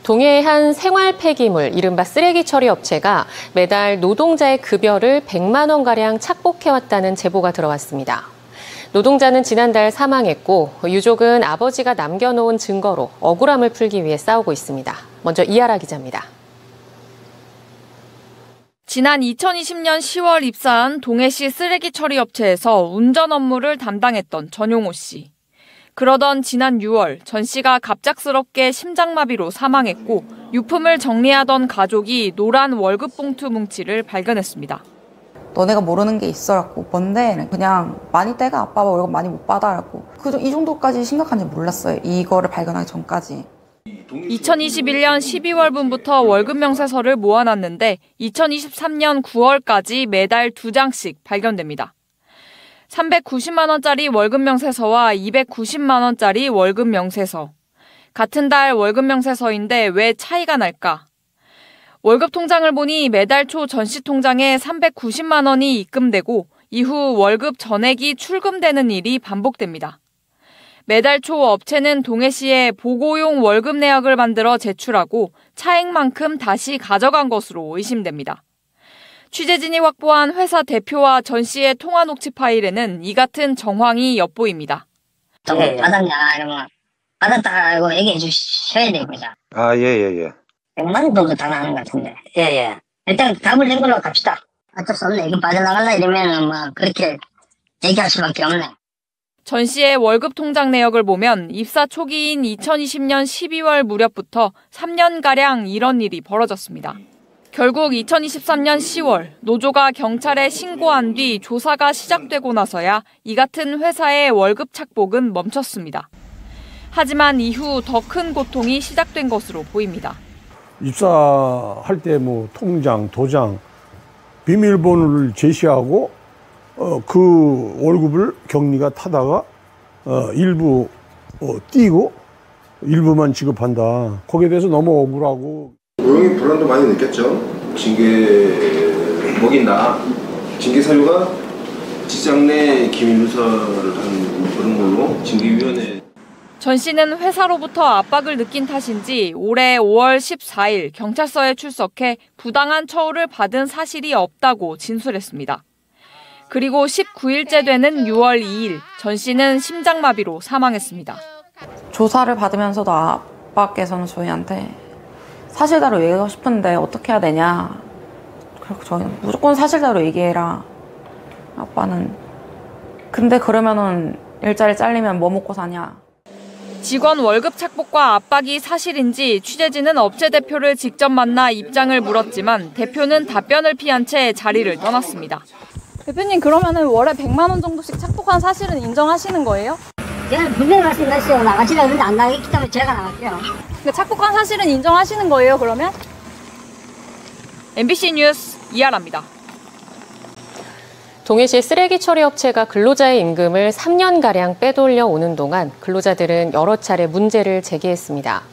동해의 한 생활 폐기물, 이른바 쓰레기 처리 업체가 매달 노동자의 급여를 100만 원가량 착복해왔다는 제보가 들어왔습니다. 노동자는 지난달 사망했고 유족은 아버지가 남겨놓은 증거로 억울함을 풀기 위해 싸우고 있습니다. 먼저 이하라 기자입니다. 지난 2020년 10월 입사한 동해시 쓰레기 처리 업체에서 운전 업무를 담당했던 전용호 씨. 그러던 지난 6월 전 씨가 갑작스럽게 심장마비로 사망했고 유품을 정리하던 가족이 노란 월급 봉투 뭉치를 발견했습니다. 너네가 모르는 게 있어라고. 뭔데? 그냥 많이 떼가 아빠 월급 많이 못 받아라고. 이 정도까지 심각한지 몰랐어요. 이거를 발견하기 전까지. 2021년 12월분부터 월급 명세서를 모아놨는데 2023년 9월까지 매달 2장씩 발견됩니다. 390만 원짜리 월급 명세서와 290만 원짜리 월급 명세서. 같은 달 월급 명세서인데 왜 차이가 날까? 월급 통장을 보니 매달 초 전 씨 통장에 390만 원이 입금되고 이후 월급 전액이 출금되는 일이 반복됩니다. 매달 초 업체는 동해시에 보고용 월급 내역을 만들어 제출하고 차액만큼 다시 가져간 것으로 의심됩니다. 취재진이 확보한 회사 대표와 전 씨의 통화 녹취 파일에는 이 같은 정황이 엿보입니다. 받았냐 이러면 받았다고 얘기해 주셔야 됩니다. 예. 100만 원 정도 다 나가는 것 같은데. 예. 일단 답을 낸 걸로 갑시다. 어쩔 수 없네. 이거 빠져나갈라 이러면은 뭐 그렇게 얘기할 수밖에 없네. 전 씨의 월급 통장 내역을 보면 입사 초기인 2020년 12월 무렵부터 3년가량 이런 일이 벌어졌습니다. 결국 2023년 10월 노조가 경찰에 신고한 뒤 조사가 시작되고 나서야 이 같은 회사의 월급 착복은 멈췄습니다. 하지만 이후 더 큰 고통이 시작된 것으로 보입니다. 입사할 때 통장, 도장, 비밀번호를 제시하고 그 월급을 격리가 타다가 일부 띄고 일부만 지급한다. 거기에 대해서 너무 억울하고. 고용의 불안도 많이 느꼈죠. 징계 먹인다. 징계 사유가 직장 내 기밀 누설을 한 그런 걸로 징계위원회. 전 씨는 회사로부터 압박을 느낀 탓인지 올해 5월 14일 경찰서에 출석해 부당한 처우를 받은 사실이 없다고 진술했습니다. 그리고 19일째 되는 6월 2일 전 씨는 심장마비로 사망했습니다. 조사를 받으면서도 아빠께서는 저희한테 사실대로 얘기하고 싶은데 어떻게 해야 되냐. 그리고 저희는 무조건 사실대로 얘기해라. 아빠는 근데 그러면은 일자리 잘리면 뭐 먹고 사냐. 직원 월급 착복과 압박이 사실인지 취재진은 업체 대표를 직접 만나 입장을 물었지만 대표는 답변을 피한 채 자리를 떠났습니다. 대표님 그러면은 월에 100만 원 정도씩 착복한 사실은 인정하시는 거예요? 제가 분명히 말씀드렸어요. 나가시라 그러는데 안 나가기 때문에 제가 나갈게요. 착복한 사실은 인정하시는 거예요, 그러면? MBC 뉴스 이하라입니다. 동해시 쓰레기 처리 업체가 근로자의 임금을 3년가량 빼돌려 오는 동안 근로자들은 여러 차례 문제를 제기했습니다.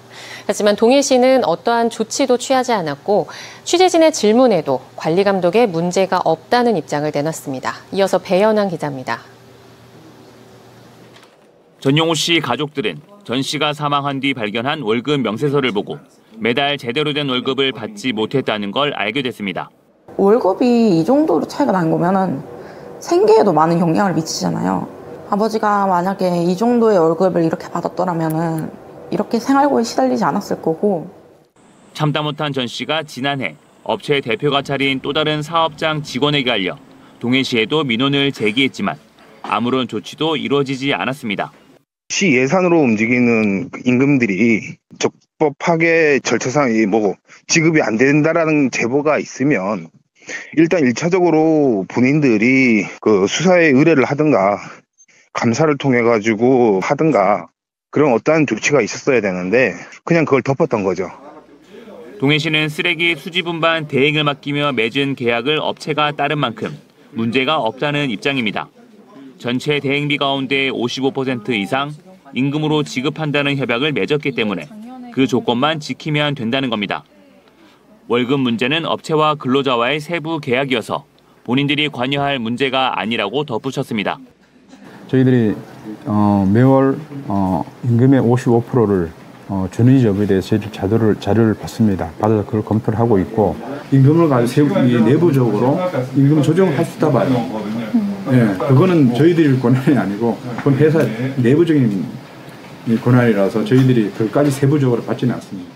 하지만 동해시는 어떠한 조치도 취하지 않았고 취재진의 질문에도 관리 감독에 문제가 없다는 입장을 내놨습니다. 이어서 배연한 기자입니다. 전용호 씨 가족들은 전 씨가 사망한 뒤 발견한 월급 명세서를 보고 매달 제대로 된 월급을 받지 못했다는 걸 알게 됐습니다. 월급이 이 정도로 차이가 난 거면은 생계에도 많은 영향을 미치잖아요. 아버지가 만약에 이 정도의 월급을 이렇게 받았더라면은 이렇게 생활고에 시달리지 않았을 거고. 참다 못한 전 씨가 지난해 업체 대표가 차린 또 다른 사업장 직원에게 알려 동해시에도 민원을 제기했지만 아무런 조치도 이루어지지 않았습니다. 시 예산으로 움직이는 임금들이 적법하게 절차상 지급이 안 된다라는 제보가 있으면 일단 1차적으로 본인들이 그 수사에 의뢰를 하든가 감사를 통해 가지고 하든가 그런 어떠한 조치가 있었어야 되는데 그냥 그걸 덮었던 거죠. 동해시는 쓰레기 수집 운반 대행을 맡기며 맺은 계약을 업체가 따른 만큼 문제가 없다는 입장입니다. 전체 대행비 가운데 55% 이상 임금으로 지급한다는 협약을 맺었기 때문에 그 조건만 지키면 된다는 겁니다. 월급 문제는 업체와 근로자와의 세부 계약이어서 본인들이 관여할 문제가 아니라고 덧붙였습니다. 저희들이 매월 임금의 55%를 주는지 여부에 대해서 저희들 자료를 받습니다. 받아서 그걸 검토를 하고 있고 임금을 가지고 내부적으로 임금 조정을 할 수 있다 봐요. 예, 그거는 저희들이 권한이 아니고 그건 회사 내부적인 권한이라서 저희들이 그까지 세부적으로 받지는 않습니다.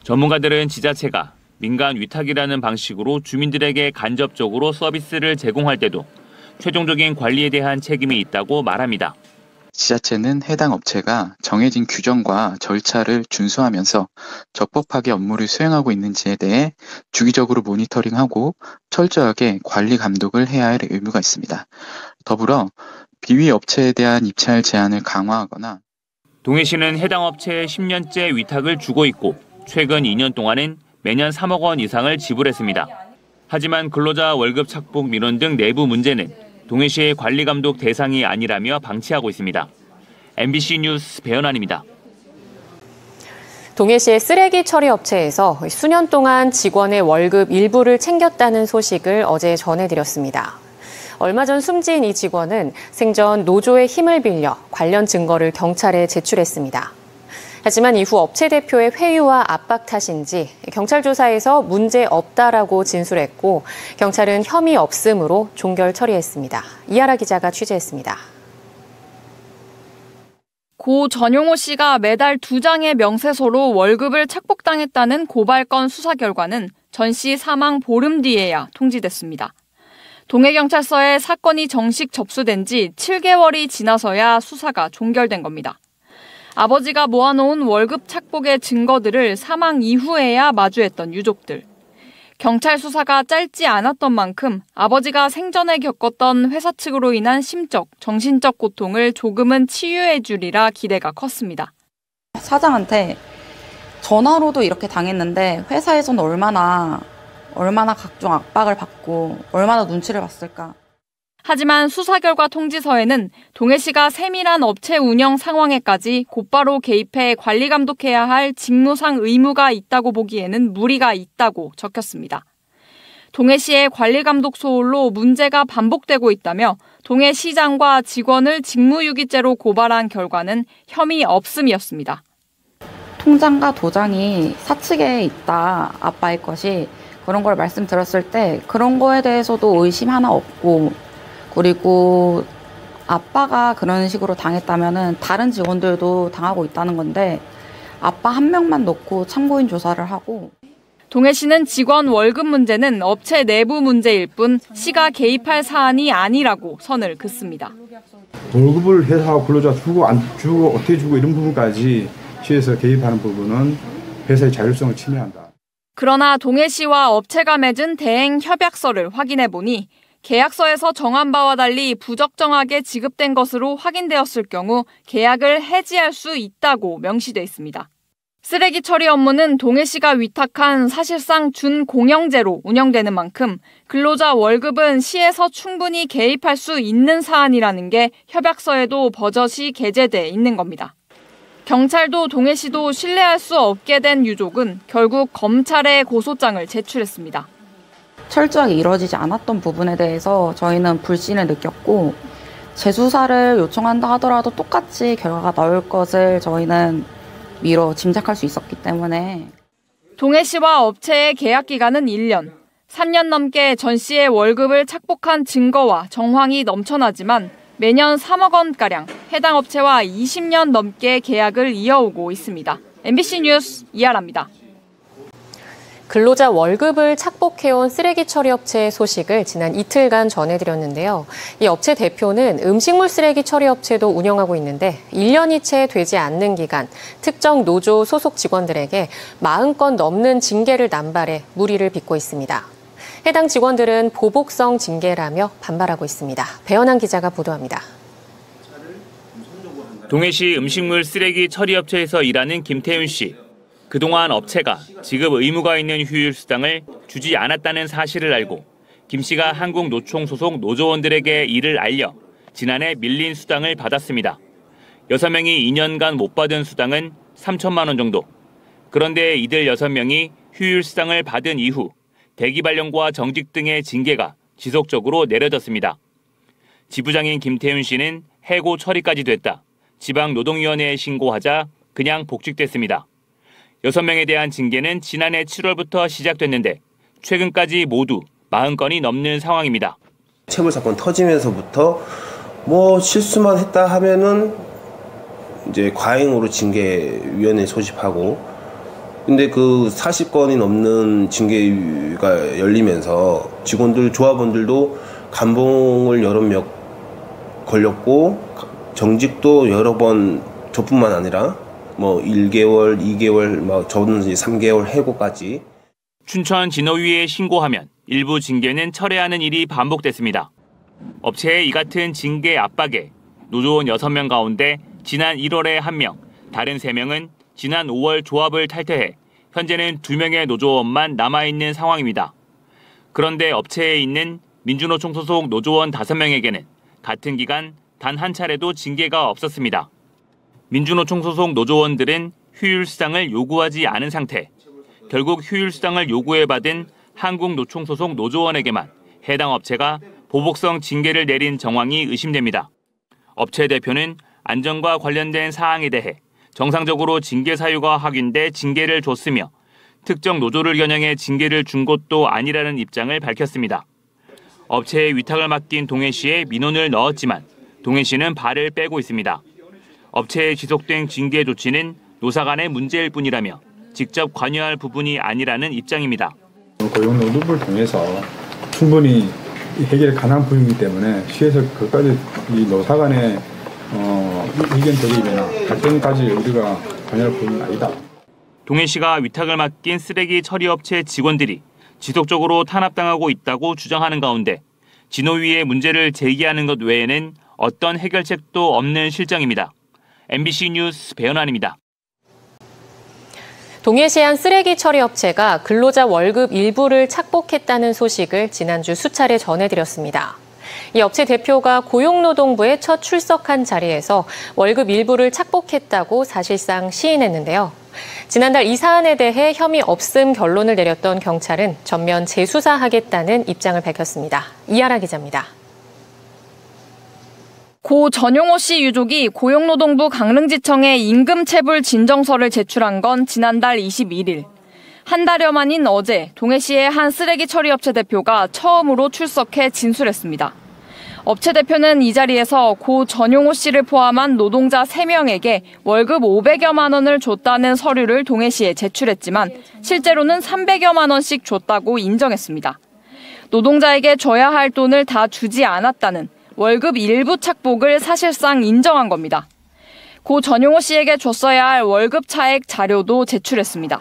전문가들은 지자체가 민간 위탁이라는 방식으로 주민들에게 간접적으로 서비스를 제공할 때도 최종적인 관리에 대한 책임이 있다고 말합니다. 지자체는 해당 업체가 정해진 규정과 절차를 준수하면서 적법하게 업무를 수행하고 있는지에 대해 주기적으로 모니터링하고 철저하게 관리 감독을 해야 할 의무가 있습니다. 더불어 비위 업체에 대한 입찰 제한을 강화하거나 동해시는 해당 업체에 10년째 위탁을 주고 있고 최근 2년 동안은 매년 3억 원 이상을 지불했습니다. 하지만 근로자 월급 착복 민원 등 내부 문제는 동해시의 관리 감독 대상이 아니라며 방치하고 있습니다. MBC 뉴스 배현환입니다. 동해시의 쓰레기 처리 업체에서 수년 동안 직원의 월급 일부를 챙겼다는 소식을 어제 전해드렸습니다. 얼마 전 숨진 이 직원은 생전 노조의 힘을 빌려 관련 증거를 경찰에 제출했습니다. 하지만 이후 업체 대표의 회유와 압박 탓인지 경찰 조사에서 문제 없다라고 진술했고 경찰은 혐의 없음으로 종결 처리했습니다. 이하라 기자가 취재했습니다. 고 전용호 씨가 매달 2장의 명세서로 월급을 착복당했다는 고발건 수사 결과는 전 씨 사망 보름 뒤에야 통지됐습니다. 동해경찰서에 사건이 정식 접수된 지 7개월이 지나서야 수사가 종결된 겁니다. 아버지가 모아놓은 월급 착복의 증거들을 사망 이후에야 마주했던 유족들. 경찰 수사가 짧지 않았던 만큼 아버지가 생전에 겪었던 회사 측으로 인한 심적, 정신적 고통을 조금은 치유해 주리라 기대가 컸습니다. 사장한테 전화로도 이렇게 당했는데 회사에서는 얼마나 각종 압박을 받고 얼마나 눈치를 봤을까. 하지만 수사 결과 통지서에는 동해시가 세밀한 업체 운영 상황에까지 곧바로 개입해 관리 감독해야 할 직무상 의무가 있다고 보기에는 무리가 있다고 적혔습니다. 동해시의 관리 감독 소홀로 문제가 반복되고 있다며 동해시장과 직원을 직무유기죄로 고발한 결과는 혐의 없음이었습니다. 통장과 도장이 사측에 있다, 아빠의 것이. 그런 걸 말씀드렸을 때 그런 거에 대해서도 의심 하나 없고 그리고 아빠가 그런 식으로 당했다면은 다른 직원들도 당하고 있다는 건데 아빠 한 명만 놓고 참고인 조사를 하고. 동해시는 직원 월급 문제는 업체 내부 문제일 뿐 시가 개입할 사안이 아니라고 선을 긋습니다. 월급을 회사와 근로자 주고 안 주고 어떻게 주고 이런 부분까지 시에서 개입하는 부분은 회사의 자율성을 침해한다. 그러나 동해시와 업체가 맺은 대행 협약서를 확인해 보니 계약서에서 정한 바와 달리 부적정하게 지급된 것으로 확인되었을 경우 계약을 해지할 수 있다고 명시돼 있습니다. 쓰레기 처리 업무는 동해시가 위탁한 사실상 준공영제로 운영되는 만큼 근로자 월급은 시에서 충분히 개입할 수 있는 사안이라는 게 협약서에도 버젓이 게재돼 있는 겁니다. 경찰도 동해시도 신뢰할 수 없게 된 유족은 결국 검찰에 고소장을 제출했습니다. 철저하게 이루어지지 않았던 부분에 대해서 저희는 불신을 느꼈고 재수사를 요청한다 하더라도 똑같이 결과가 나올 것을 저희는 미뤄 짐작할 수 있었기 때문에. 동해시와 업체의 계약 기간은 1년. 3년 넘게 전 씨의 월급을 착복한 증거와 정황이 넘쳐나지만 매년 3억 원가량 해당 업체와 20년 넘게 계약을 이어오고 있습니다. MBC 뉴스 이하라입니다. 근로자 월급을 착복해온 쓰레기 처리 업체의 소식을 지난 이틀간 전해드렸는데요. 이 업체 대표는 음식물 쓰레기 처리 업체도 운영하고 있는데 1년이 채 되지 않는 기간 특정 노조 소속 직원들에게 40건 넘는 징계를 남발해 물의를 빚고 있습니다. 해당 직원들은 보복성 징계라며 반발하고 있습니다. 배현환 기자가 보도합니다. 동해시 음식물 쓰레기 처리 업체에서 일하는 김태윤 씨. 그동안 업체가 지급 의무가 있는 휴일 수당을 주지 않았다는 사실을 알고 김 씨가 한국노총 소속 노조원들에게 이를 알려 지난해 밀린 수당을 받았습니다. 6명이 2년간 못 받은 수당은 3천만 원 정도. 그런데 이들 6명이 휴일 수당을 받은 이후 대기 발령과 정직 등의 징계가 지속적으로 내려졌습니다. 지부장인 김태윤 씨는 해고 처리까지 됐다. 지방노동위원회에 신고하자 그냥 복직됐습니다. 6명에 대한 징계는 지난해 7월부터 시작됐는데 최근까지 모두 40건이 넘는 상황입니다. 체불 사건 터지면서부터 실수만 했다 하면은 이제 과잉으로 징계위원회 소집하고, 근데 그 40건이 넘는 징계가 열리면서 직원들, 조합원들도 감봉을 여러 명 걸렸고, 정직도 여러 번, 저뿐만 아니라 1개월, 2개월, 저는 이제 3개월 해고까지. 춘천 진호위에 신고하면 일부 징계는 철회하는 일이 반복됐습니다. 업체의 이 같은 징계 압박에 노조원 6명 가운데 지난 1월에 1명, 다른 3명은 지난 5월 조합을 탈퇴해 현재는 2명의 노조원만 남아있는 상황입니다. 그런데 업체에 있는 민주노총 소속 노조원 5명에게는 같은 기간 단 한 차례도 징계가 없었습니다. 민주노총 소속 노조원들은 휴일수당을 요구하지 않은 상태. 결국 휴일수당을 요구해받은 한국노총 소속 노조원에게만 해당 업체가 보복성 징계를 내린 정황이 의심됩니다. 업체 대표는 안전과 관련된 사항에 대해 정상적으로 징계 사유가 확인돼 징계를 줬으며 특정 노조를 겨냥해 징계를 준 것도 아니라는 입장을 밝혔습니다. 업체에 위탁을 맡긴 동해시에 민원을 넣었지만 동해시는 발을 빼고 있습니다. 업체에 지속된 징계 조치는 노사 간의 문제일 뿐이라며 직접 관여할 부분이 아니라는 입장입니다. 고용노동부를 통해서 충분히 해결 가능한 부분이기 때문에 시에서 그까지 이 노사 간의 의견 대립이나 갈등까지 우리가 관여할 부분은 아니다. 동해시가 위탁을 맡긴 쓰레기 처리업체 직원들이 지속적으로 탄압당하고 있다고 주장하는 가운데 진호위의 문제를 제기하는 것 외에는 어떤 해결책도 없는 실정입니다. MBC 뉴스 배현환입니다. 동해시 한 쓰레기 처리 업체가 근로자 월급 일부를 착복했다는 소식을 지난주 수차례 전해드렸습니다. 이 업체 대표가 고용노동부에 첫 출석한 자리에서 월급 일부를 착복했다고 사실상 시인했는데요. 지난달 이 사안에 대해 혐의 없음 결론을 내렸던 경찰은 전면 재수사하겠다는 입장을 밝혔습니다. 이하라 기자입니다. 고 전용호 씨 유족이 고용노동부 강릉지청에 임금체불 진정서를 제출한 건 지난달 21일. 한 달여 만인 어제 동해시의 한 쓰레기 처리업체 대표가 처음으로 출석해 진술했습니다. 업체 대표는 이 자리에서 고 전용호 씨를 포함한 노동자 3명에게 월급 500여만 원을 줬다는 서류를 동해시에 제출했지만 실제로는 300여만 원씩 줬다고 인정했습니다. 노동자에게 줘야 할 돈을 다 주지 않았다는 월급 일부 착복을 사실상 인정한 겁니다. 고 전용호 씨에게 줬어야 할 월급 차액 자료도 제출했습니다.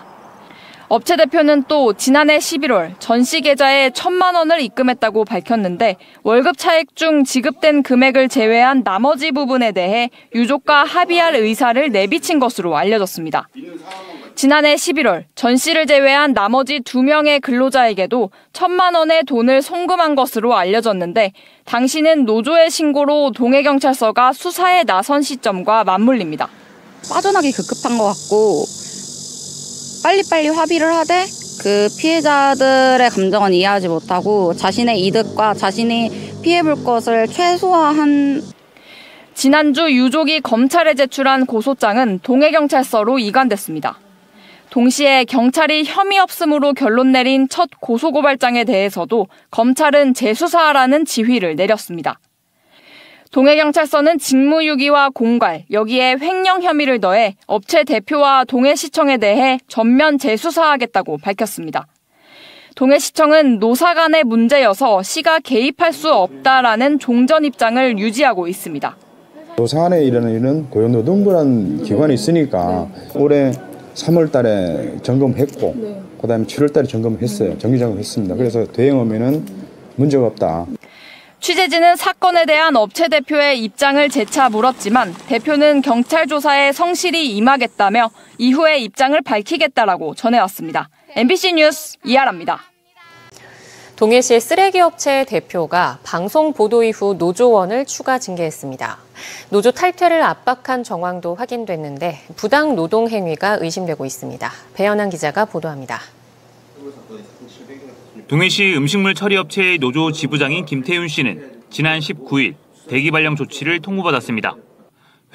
업체 대표는 또 지난해 11월 전시 계좌에 1,000만 원을 입금했다고 밝혔는데 월급 차액 중 지급된 금액을 제외한 나머지 부분에 대해 유족과 합의할 의사를 내비친 것으로 알려졌습니다. 지난해 11월 전 씨를 제외한 나머지 2명의 근로자에게도 1,000만 원의 돈을 송금한 것으로 알려졌는데 당시는 노조의 신고로 동해경찰서가 수사에 나선 시점과 맞물립니다. 빠져나기 급급한 것 같고 빨리빨리 합의를 하되 그 피해자들의 감정은 이해하지 못하고 자신의 이득과 자신이 피해볼 것을 최소화한. 지난주 유족이 검찰에 제출한 고소장은 동해경찰서로 이관됐습니다. 동시에 경찰이 혐의 없음으로 결론 내린 첫 고소고발장에 대해서도 검찰은 재수사하라는 지휘를 내렸습니다. 동해경찰서는 직무유기와 공갈, 여기에 횡령 혐의를 더해 업체 대표와 동해시청에 대해 전면 재수사하겠다고 밝혔습니다. 동해시청은 노사 간의 문제여서 시가 개입할 수 없다라는 종전 입장을 유지하고 있습니다. 노사 안에 일하는 일은 고용노동부라는 기관이 있으니까 올해 3월 달에 점검했고 그다음에 7월 달에 점검했어요. 정기 점검했습니다. 그래서 대응 오면은 문제가 없다. 취재진은 사건에 대한 업체 대표의 입장을 재차 물었지만 대표는 경찰 조사에 성실히 임하겠다며 이후에 입장을 밝히겠다라고 전해왔습니다. MBC 뉴스 이하라입니다. 동해시 쓰레기업체 대표가 방송 보도 이후 노조원을 추가 징계했습니다. 노조 탈퇴를 압박한 정황도 확인됐는데 부당 노동 행위가 의심되고 있습니다. 배현환 기자가 보도합니다. 동해시 음식물 처리업체의 노조 지부장인 김태윤 씨는 지난 19일 대기 발령 조치를 통보받았습니다.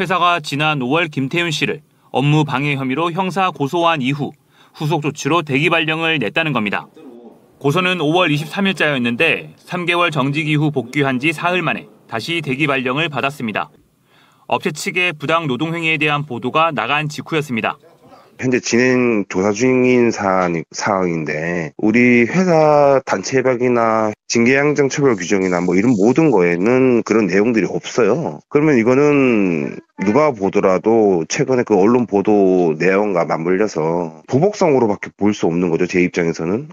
회사가 지난 5월 김태윤 씨를 업무 방해 혐의로 형사 고소한 이후 후속 조치로 대기 발령을 냈다는 겁니다. 고소는 5월 23일자였는데 3개월 정직 이후 복귀한 지 사흘 만에 다시 대기 발령을 받았습니다. 업체 측의 부당 노동행위에 대한 보도가 나간 직후였습니다. 현재 진행 조사 중인 사항인데 우리 회사 단체 협약이나 징계양정 처벌 규정이나 뭐 이런 모든 거에는 그런 내용들이 없어요. 그러면 이거는 누가 보더라도 최근에 그 언론 보도 내용과 맞물려서 보복성으로밖에 볼 수 없는 거죠. 제 입장에서는.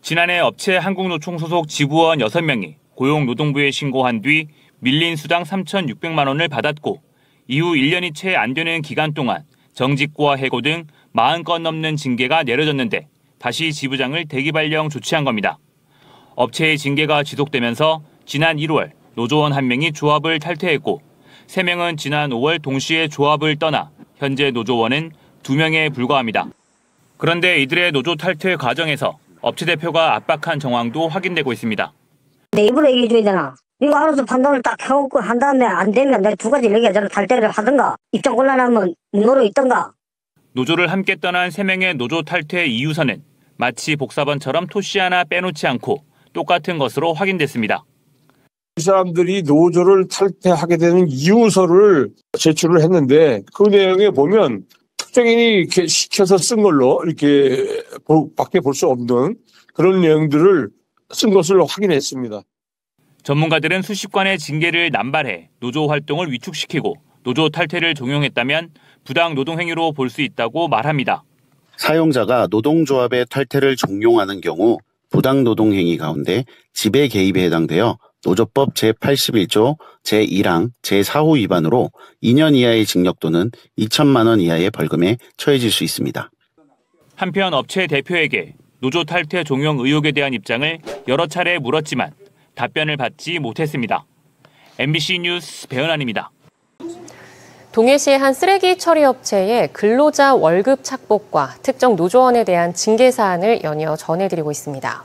지난해 업체 한국노총 소속 지부원 6명이 고용노동부에 신고한 뒤 밀린 수당 3,600만 원을 받았고 이후 1년이 채 안 되는 기간 동안 정직과 해고 등 40건 넘는 징계가 내려졌는데 다시 지부장을 대기 발령 조치한 겁니다. 업체의 징계가 지속되면서 지난 1월 노조원 1명이 조합을 탈퇴했고 3명은 지난 5월 동시에 조합을 떠나 현재 노조원은 2명에 불과합니다. 그런데 이들의 노조 탈퇴 과정에서 업체 대표가 압박한 정황도 확인되고 있습니다. 내 입으로 얘기해줘야 되나? 이거 알아서 판단을 딱 해놓고 한 다음에 안 되면 내가 2가지 얘기하잖아. 탈퇴를 하든가 입장 곤란하면 문호로 있든가. 노조를 함께 떠난 3명의 노조 탈퇴 이유서는 마치 복사본처럼 토시 하나 빼놓지 않고 똑같은 것으로 확인됐습니다. 이 사람들이 노조를 탈퇴하게 되는 이유서를 제출을 했는데 그 내용에 보면 특정인이 이렇게 시켜서 쓴 걸로 이렇게 밖에 볼 수 없는 그런 내용들을 쓴 것을 확인했습니다. 전문가들은 수십 건의 징계를 남발해 노조 활동을 위축시키고 노조 탈퇴를 종용했다면 부당 노동행위로 볼 수 있다고 말합니다. 사용자가 노동조합의 탈퇴를 종용하는 경우 부당 노동행위 가운데 지배 개입에 해당되어 노조법 제81조 제1항 제4호 위반으로 2년 이하의 징역 또는 2천만 원 이하의 벌금에 처해질 수 있습니다. 한편 업체 대표에게 노조 탈퇴 종용 의혹에 대한 입장을 여러 차례 물었지만 답변을 받지 못했습니다. MBC 뉴스 배은환입니다. 동해시의 한 쓰레기 처리 업체의 근로자 월급 착복과 특정 노조원에 대한 징계 사안을 연이어 전해드리고 있습니다.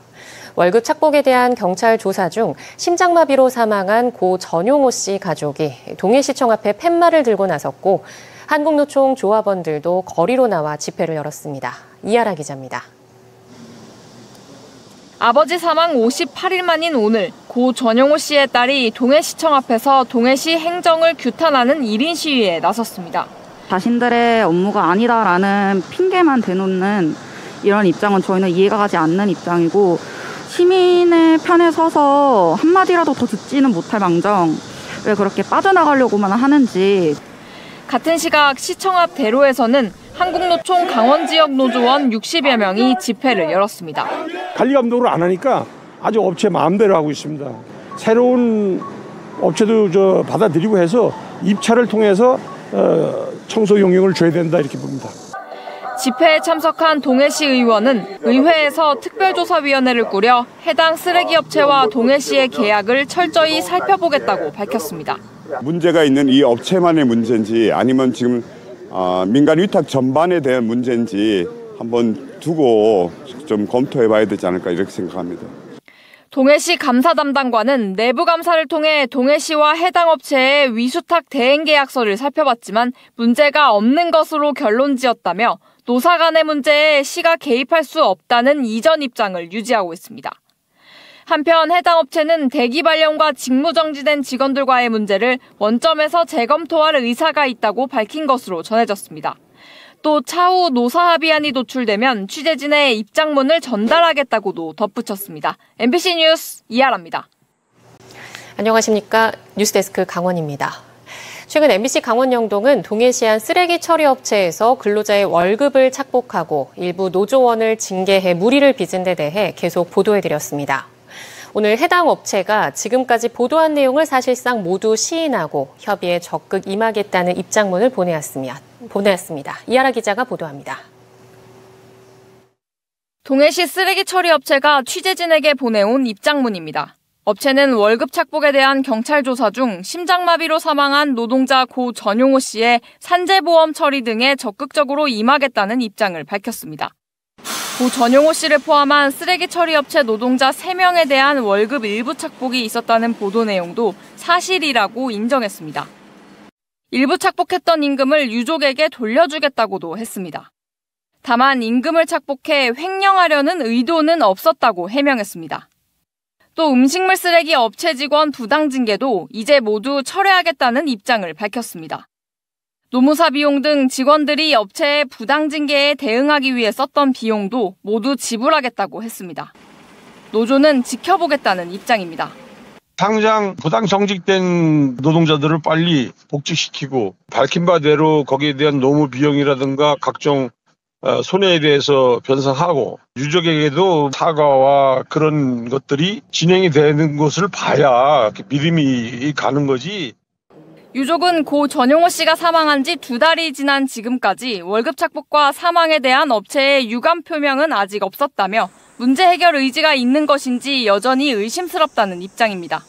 월급 착복에 대한 경찰 조사 중 심장마비로 사망한 고 전용호 씨 가족이 동해시청 앞에 팻말을 들고 나섰고 한국노총 조합원들도 거리로 나와 집회를 열었습니다. 이하라 기자입니다. 아버지 사망 58일 만인 오늘 고 전용호 씨의 딸이 동해시청 앞에서 동해시 행정을 규탄하는 1인 시위에 나섰습니다. 자신들의 업무가 아니다라는 핑계만 대놓는 이런 입장은 저희는 이해가 가지 않는 입장이고 시민의 편에 서서 한마디라도 더 듣지는 못할 망정 왜 그렇게 빠져나가려고만 하는지. 같은 시각 시청 앞 대로에서는 한국노총 강원지역 노조원 60여 명이 집회를 열었습니다. 관리 감독을 안 하니까 아주 업체 마음대로 하고 있습니다. 새로운 업체도 받아들이고 해서 입찰을 통해서 청소 용역을 줘야 된다 이렇게 봅니다. 집회에 참석한 동해시 의원은 의회에서 특별조사위원회를 꾸려 해당 쓰레기 업체와 동해시의 계약을 철저히 살펴보겠다고 밝혔습니다. 문제가 있는 이 업체만의 문제인지 아니면 지금 민간 위탁 전반에 대한 문제인지 한번 두고 좀 검토해봐야 되지 않을까 이렇게 생각합니다. 동해시 감사 담당관은 내부 감사를 통해 동해시와 해당 업체의 위수탁 대행 계약서를 살펴봤지만 문제가 없는 것으로 결론지었다며 노사 간의 문제에 시가 개입할 수 없다는 이전 입장을 유지하고 있습니다. 한편 해당 업체는 대기 발령과 직무정지된 직원들과의 문제를 원점에서 재검토할 의사가 있다고 밝힌 것으로 전해졌습니다. 또 차후 노사 합의안이 도출되면 취재진에 입장문을 전달하겠다고도 덧붙였습니다. MBC 뉴스 이하라입니다. 안녕하십니까. 뉴스데스크 강원입니다. 최근 MBC 강원영동은 동해시 한 쓰레기 처리 업체에서 근로자의 월급을 착복하고 일부 노조원을 징계해 물의를 빚은 데 대해 계속 보도해드렸습니다. 오늘 해당 업체가 지금까지 보도한 내용을 사실상 모두 시인하고 협의에 적극 임하겠다는 입장문을 보내왔습니다. 이하라 기자가 보도합니다. 동해시 쓰레기 처리 업체가 취재진에게 보내온 입장문입니다. 업체는 월급 착복에 대한 경찰 조사 중 심장마비로 사망한 노동자 고 전용호 씨의 산재보험 처리 등에 적극적으로 임하겠다는 입장을 밝혔습니다. 고 전용호 씨를 포함한 쓰레기 처리 업체 노동자 3명에 대한 월급 일부 착복이 있었다는 보도 내용도 사실이라고 인정했습니다. 일부 착복했던 임금을 유족에게 돌려주겠다고도 했습니다. 다만 임금을 착복해 횡령하려는 의도는 없었다고 해명했습니다. 또 음식물 쓰레기 업체 직원 부당 징계도 이제 모두 철회하겠다는 입장을 밝혔습니다. 노무사 비용 등 직원들이 업체의 부당 징계에 대응하기 위해 썼던 비용도 모두 지불하겠다고 했습니다. 노조는 지켜보겠다는 입장입니다. 당장 부당 정직된 노동자들을 빨리 복직시키고 밝힌 바대로 거기에 대한 노무 비용이라든가 각종 손해에 대해서 변상하고 유족에게도 사과와 그런 것들이 진행이 되는 것을 봐야 믿음이 가는 거지. 유족은 고 전용호 씨가 사망한 지 2달이 지난 지금까지 월급 착복과 사망에 대한 업체의 유감 표명은 아직 없었다며 문제 해결 의지가 있는 것인지 여전히 의심스럽다는 입장입니다.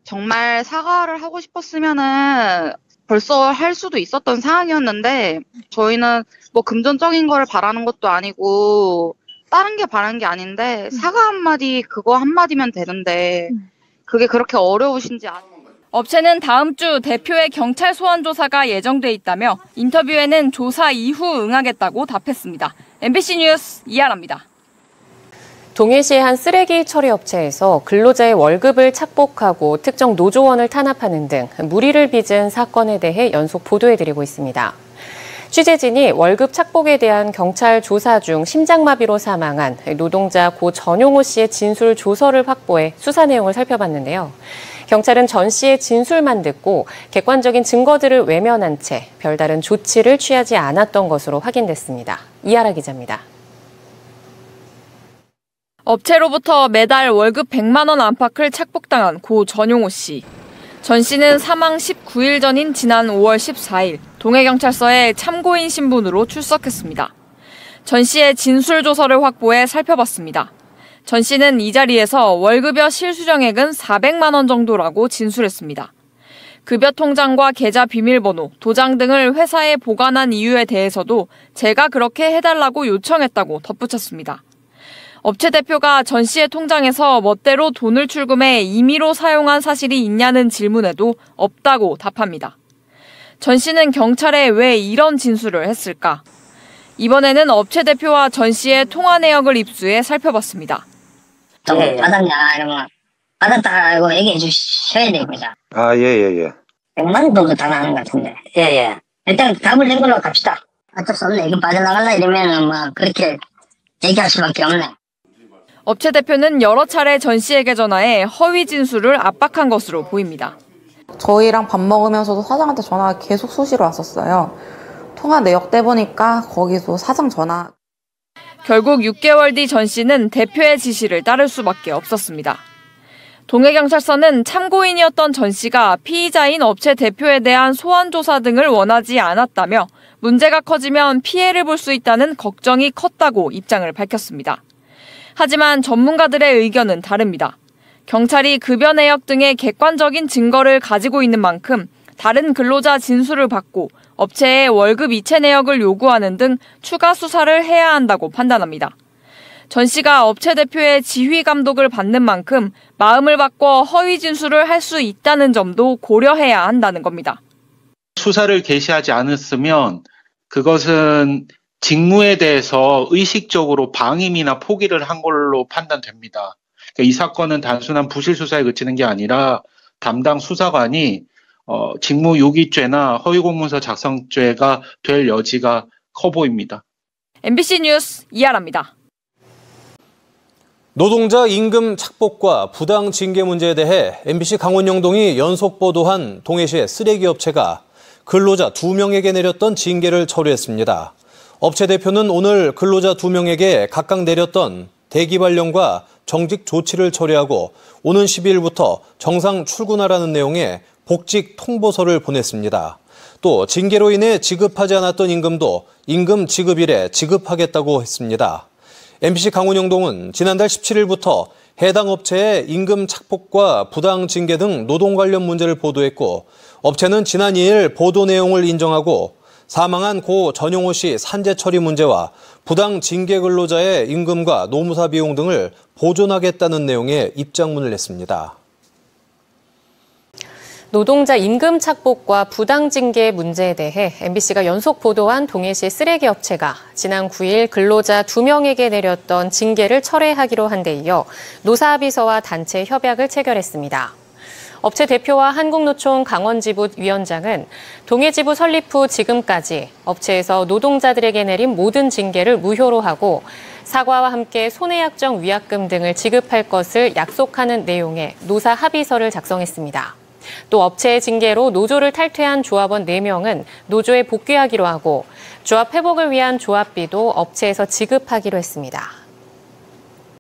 정말 사과를 하고 싶었으면은 벌써 할 수도 있었던 상황이었는데 저희는 뭐 금전적인 거를 바라는 것도 아니고 다른 게 바라는 게 아닌데 사과 한마디 그거 한마디면 되는데 그게 그렇게 어려우신지 업체는 다음 주 대표의 경찰 소환 조사가 예정돼 있다며 인터뷰에는 조사 이후 응하겠다고 답했습니다. MBC 뉴스 이하라입니다. 동해시의 한 쓰레기 처리 업체에서 근로자의 월급을 착복하고 특정 노조원을 탄압하는 등 물의를 빚은 사건에 대해 연속 보도해드리고 있습니다. 취재진이 월급 착복에 대한 경찰 조사 중 심장마비로 사망한 노동자 고 전용호 씨의 진술 조서를 확보해 수사 내용을 살펴봤는데요. 경찰은 전 씨의 진술만 듣고 객관적인 증거들을 외면한 채 별다른 조치를 취하지 않았던 것으로 확인됐습니다. 이하라 기자입니다. 업체로부터 매달 월급 100만 원 안팎을 착복당한 고 전용호 씨. 전 씨는 사망 19일 전인 지난 5월 14일 동해경찰서에 참고인 신분으로 출석했습니다. 전 씨의 진술 조서를 확보해 살펴봤습니다. 전 씨는 이 자리에서 월급여 실수령액은 400만 원 정도라고 진술했습니다. 급여 통장과 계좌 비밀번호, 도장 등을 회사에 보관한 이유에 대해서도 제가 그렇게 해달라고 요청했다고 덧붙였습니다. 업체 대표가 전 씨의 통장에서 멋대로 돈을 출금해 임의로 사용한 사실이 있냐는 질문에도 없다고 답합니다. 전 씨는 경찰에 왜 이런 진술을 했을까? 이번에는 업체 대표와 전 씨의 통화 내역을 입수해 살펴봤습니다. 받았냐 이러면 받았다고 얘기해 주셔야 됩니다. 예. 100만 원 정도 다 나는 것 같은데. 예. 일단 답을 낸 걸로 갑시다. 어쩔 수 없네. 이거 빠져나갈라 이러면은 뭐 그렇게 얘기할 수밖에 없네. 업체 대표는 여러 차례 전 씨에게 전화해 허위 진술을 압박한 것으로 보입니다. 저희랑 밥 먹으면서도 사장한테 전화가 계속 수시로 왔었어요. 통화 내역 떼보니까 거기서 사장 전화. 결국 6개월 뒤 전 씨는 대표의 지시를 따를 수밖에 없었습니다. 동해경찰서는 참고인이었던 전 씨가 피의자인 업체 대표에 대한 소환 조사 등을 원하지 않았다며 문제가 커지면 피해를 볼 수 있다는 걱정이 컸다고 입장을 밝혔습니다. 하지만 전문가들의 의견은 다릅니다. 경찰이 급여 내역 등의 객관적인 증거를 가지고 있는 만큼 다른 근로자 진술을 받고 업체에 월급 이체 내역을 요구하는 등 추가 수사를 해야 한다고 판단합니다. 전 씨가 업체 대표의 지휘 감독을 받는 만큼 마음을 바꿔 허위 진술을 할 수 있다는 점도 고려해야 한다는 겁니다. 수사를 개시하지 않았으면 그것은 직무에 대해서 의식적으로 방임이나 포기를 한 걸로 판단됩니다. 그러니까 이 사건은 단순한 부실 수사에 그치는 게 아니라 담당 수사관이 직무 유기죄나 허위공문서 작성죄가 될 여지가 커 보입니다. MBC 뉴스 이하라입니다. 노동자 임금 착복과 부당 징계 문제에 대해 MBC 강원영동이 연속 보도한 동해시의 쓰레기 업체가 근로자 2명에게 내렸던 징계를 처리했습니다. 업체 대표는 오늘 근로자 2명에게 각각 내렸던 대기발령과 정직 조치를 처리하고 오는 12일부터 정상 출근하라는 내용의 복직 통보서를 보냈습니다. 또 징계로 인해 지급하지 않았던 임금도 임금 지급일에 지급하겠다고 했습니다. MBC 강원영동은 지난달 17일부터 해당 업체의 임금 착복과 부당 징계 등 노동 관련 문제를 보도했고 업체는 지난 2일 보도 내용을 인정하고 사망한 고 전용호 씨 산재 처리 문제와 부당 징계 근로자의 임금과 노무사 비용 등을 보존하겠다는 내용의 입장문을 냈습니다. 노동자 임금 착복과 부당 징계 문제에 대해 MBC가 연속 보도한 동해시 쓰레기 업체가 지난 9일 근로자 2명에게 내렸던 징계를 철회하기로 한 데 이어 노사합의서와 단체 협약을 체결했습니다. 업체 대표와 한국노총 강원지부 위원장은 동해지부 설립 후 지금까지 업체에서 노동자들에게 내린 모든 징계를 무효로 하고 사과와 함께 손해약정 위약금 등을 지급할 것을 약속하는 내용의 노사 합의서를 작성했습니다. 또 업체의 징계로 노조를 탈퇴한 조합원 4명은 노조에 복귀하기로 하고 조합 회복을 위한 조합비도 업체에서 지급하기로 했습니다.